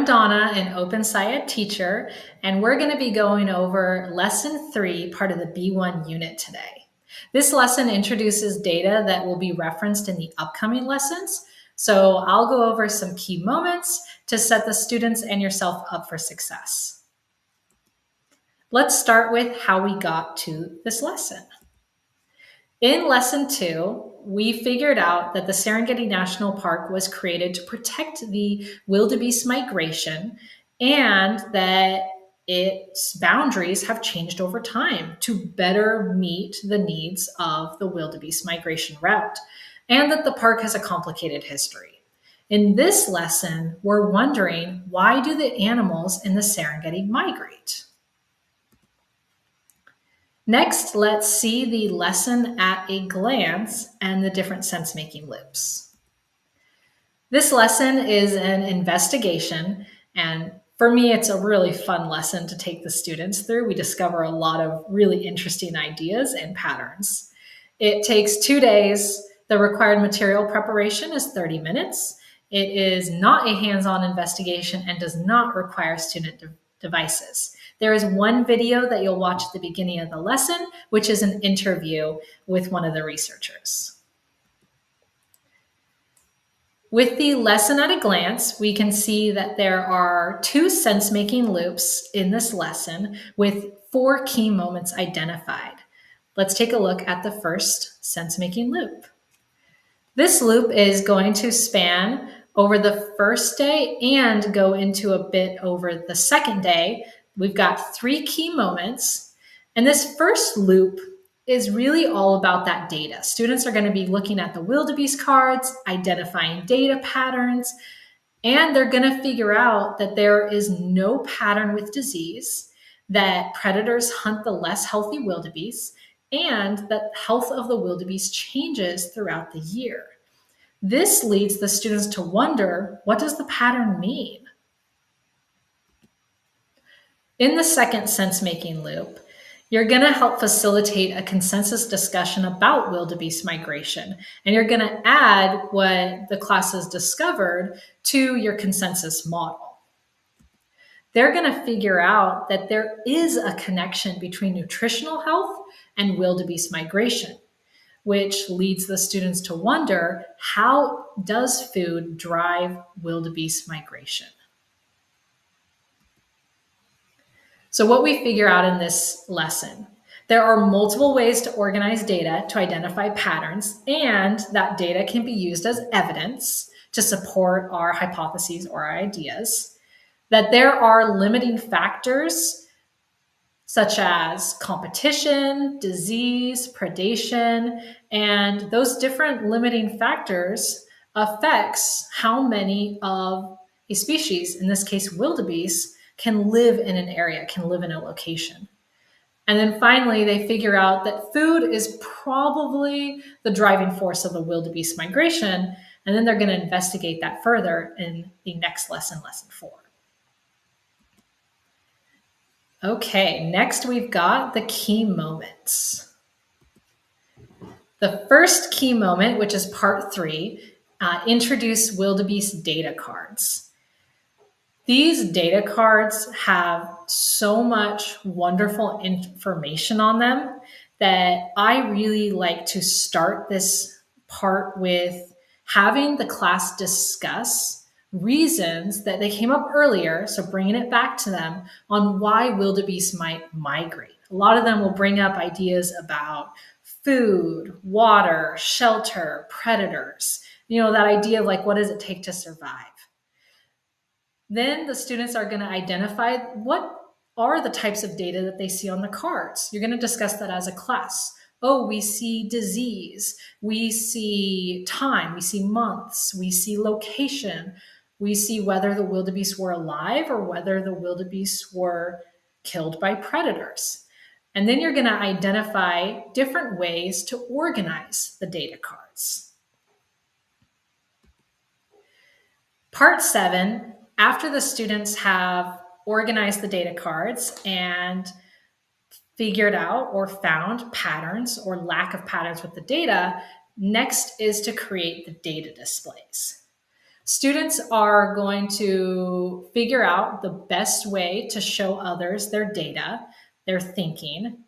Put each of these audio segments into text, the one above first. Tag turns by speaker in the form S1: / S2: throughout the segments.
S1: I'm Donna, an OpenSciEd teacher, and we're going to be going over Lesson 3, part of the B.1 unit today. This lesson introduces data that will be referenced in the upcoming lessons, so I'll go over some key moments to set the students and yourself up for success. Let's start with how we got to this lesson. In Lesson 2, we figured out that the Serengeti National Park was created to protect the wildebeest migration and that its boundaries have changed over time to better meet the needs of the wildebeest migration route, and that the park has a complicated history. In this lesson, we're wondering, why do the animals in the Serengeti migrate? Next, let's see the lesson at a glance and the different sense-making loops. This lesson is an investigation, and for me, it's a really fun lesson to take the students through. We discover a lot of really interesting ideas and patterns. It takes 2 days. The required material preparation is 30 minutes. It is not a hands-on investigation and does not require student devices. There is one video that you'll watch at the beginning of the lesson, which is an interview with one of the researchers. With the lesson at a glance, we can see that there are 2 sense-making loops in this lesson with 4 key moments identified. Let's take a look at the first sense-making loop. This loop is going to span over the first day and go into a bit over the second day. We've got 3 key moments, and this first loop is really all about that data. Students are going to be looking at the wildebeest cards, identifying data patterns, and they're going to figure out that there is no pattern with disease, that predators hunt the less healthy wildebeest, and that health of the wildebeest changes throughout the year. This leads the students to wonder, what does the pattern mean? In the second sense-making loop, you're going to help facilitate a consensus discussion about wildebeest migration, and you're going to add what the class has discovered to your consensus model. They're going to figure out that there is a connection between nutritional health and wildebeest migration, which leads the students to wonder, how does food drive wildebeest migration? So what we figure out in this lesson, there are multiple ways to organize data to identify patterns, and that data can be used as evidence to support our hypotheses or our ideas. That there are limiting factors such as competition, disease, predation, and those different limiting factors affects how many of a species, in this case wildebeest, can live in an area, can live in a location. And then finally, they figure out that food is probably the driving force of the wildebeest migration, and then they're going to investigate that further in the next lesson, lesson 4. Okay, next we've got the key moments. The first key moment, which is part 3, introduce wildebeest data cards. These data cards have so much wonderful information on them that I really like to start this part with having the class discuss reasons that they came up earlier, so bringing it back to them on why wildebeest might migrate. A lot of them will bring up ideas about food, water, shelter, predators, that idea of like, what does it take to survive? Then the students are going to identify what are the types of data that they see on the cards. You're going to discuss that as a class. Oh, we see disease, we see time, we see months, we see location, we see whether the wildebeest were alive or whether the wildebeest were killed by predators. And then you're going to identify different ways to organize the data cards. Part 7, after the students have organized the data cards and figured out or found patterns or lack of patterns with the data, next is to create the data displays. Students are going to figure out the best way to show others their data, their thinking.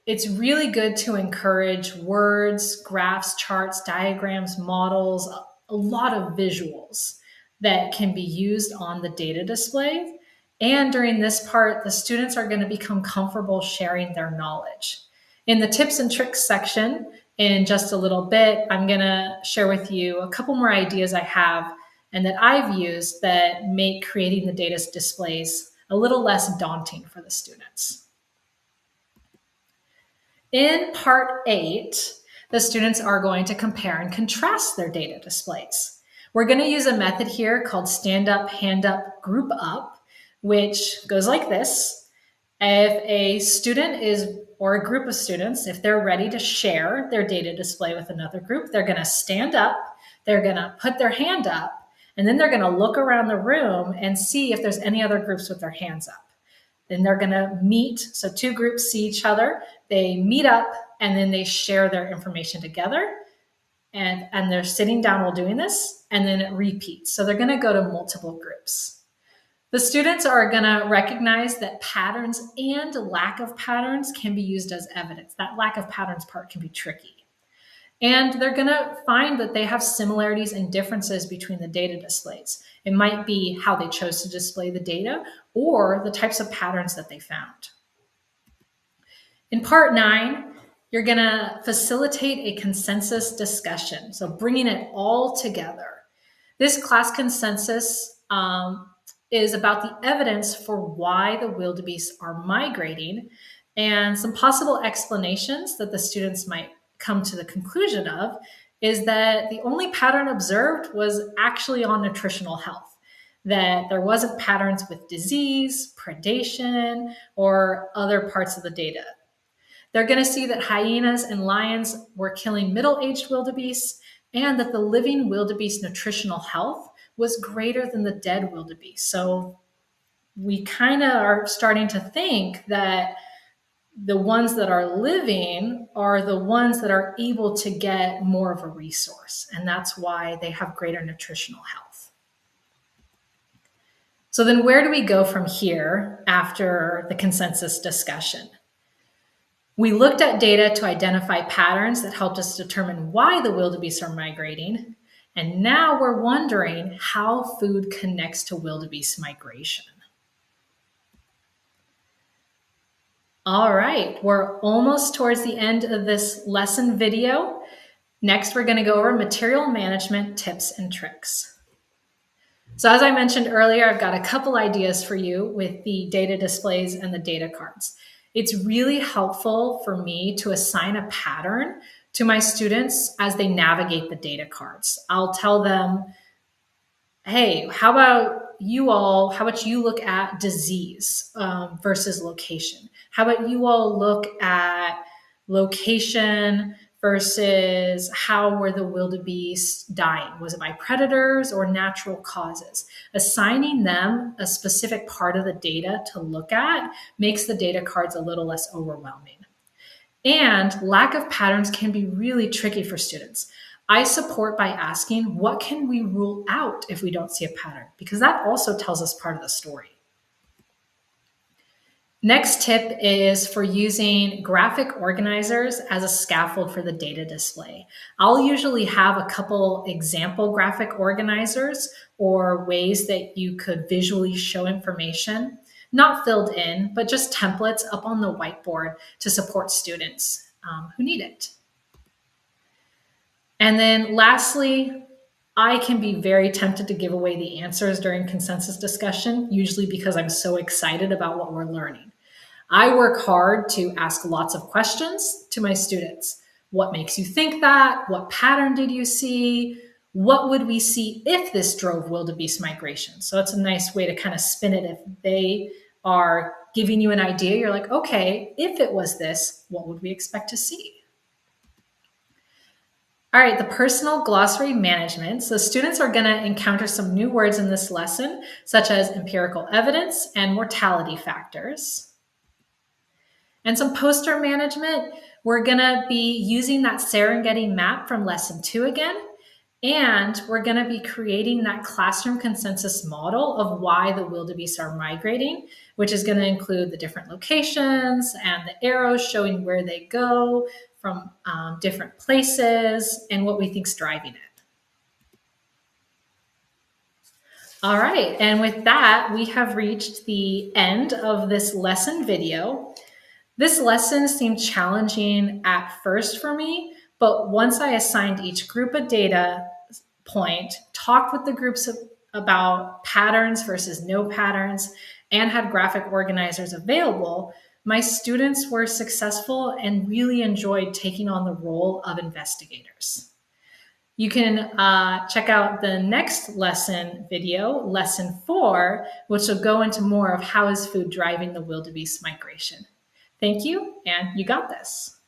S1: It's really good to encourage words, graphs, charts, diagrams, models, a lot of visuals that can be used on the data display. And during this part, the students are going to become comfortable sharing their knowledge. In the tips and tricks section, in just a little bit, I'm going to share with you a couple more ideas I have and that I've used that make creating the data displays a little less daunting for the students. In part 8, the students are going to compare and contrast their data displays. We're going to use a method here called stand up, hand up, group up, which goes like this. If a student is, or a group of students, if they're ready to share their data display with another group, they're going to stand up, they're going to put their hand up, and then they're going to look around the room and see if there's any other groups with their hands up. Then they're going to meet. So two groups see each other, they meet up, and then they share their information together. And they're sitting down while doing this, and then it repeats. So they're going to go to multiple groups. The students are going to recognize that patterns and lack of patterns can be used as evidence. That lack of patterns part can be tricky. And they're going to find that they have similarities and differences between the data displays. It might be how they chose to display the data or the types of patterns that they found. In part 9, you're going to facilitate a consensus discussion, so bringing it all together. This class consensus is about the evidence for why the wildebeest are migrating and some possible explanations that the students might come to the conclusion of is that the only pattern observed was actually on nutritional health, that there wasn't patterns with disease, predation, or other parts of the data. They're going to see that hyenas and lions were killing middle-aged wildebeest and that the living wildebeest nutritional health was greater than the dead wildebeest. So we kind of are starting to think that the ones that are living are the ones that are able to get more of a resource, and that's why they have greater nutritional health. So then where do we go from here after the consensus discussion? We looked at data to identify patterns that helped us determine why the wildebeest are migrating, and now we're wondering how food connects to wildebeest migration. All right, we're almost towards the end of this lesson video. Next, we're going to go over material management tips and tricks. So as I mentioned earlier, I've got a couple ideas for you with the data displays and the data cards. It's really helpful for me to assign a pattern to my students as they navigate the data cards. I'll tell them, hey, how about you look at disease versus location? How about you all look at location versus how were the wildebeest dying? Was it by predators or natural causes? Assigning them a specific part of the data to look at makes the data cards a little less overwhelming. And lack of patterns can be really tricky for students. I support by asking, what can we rule out if we don't see a pattern? Because that also tells us part of the story. Next tip is for using graphic organizers as a scaffold for the data display. I'll usually have a couple example graphic organizers or ways that you could visually show information, not filled in, but just templates up on the whiteboard to support students who need it. And then lastly, I can be very tempted to give away the answers during consensus discussion, usually because I'm so excited about what we're learning. I work hard to ask lots of questions to my students. What makes you think that? What pattern did you see? What would we see if this drove wildebeest migration? So it's a nice way to kind of spin it. If they are giving you an idea, you're like, okay, if it was this, what would we expect to see? All right, the personal glossary management. So students are going to encounter some new words in this lesson, such as empirical evidence and mortality factors. And some poster management, we're going to be using that Serengeti map from lesson 2 again. And we're going to be creating that classroom consensus model of why the wildebeest are migrating, which is going to include the different locations and the arrows showing where they go from different places and what we think is driving it. All right, and with that, we have reached the end of this lesson video. This lesson seemed challenging at first for me, but once I assigned each group a data point, talked with the groups about patterns versus no patterns, and had graphic organizers available, my students were successful and really enjoyed taking on the role of investigators. You can check out the next lesson video, lesson 4, which will go into more of how is food driving the wildebeest migration. Thank you, and you got this.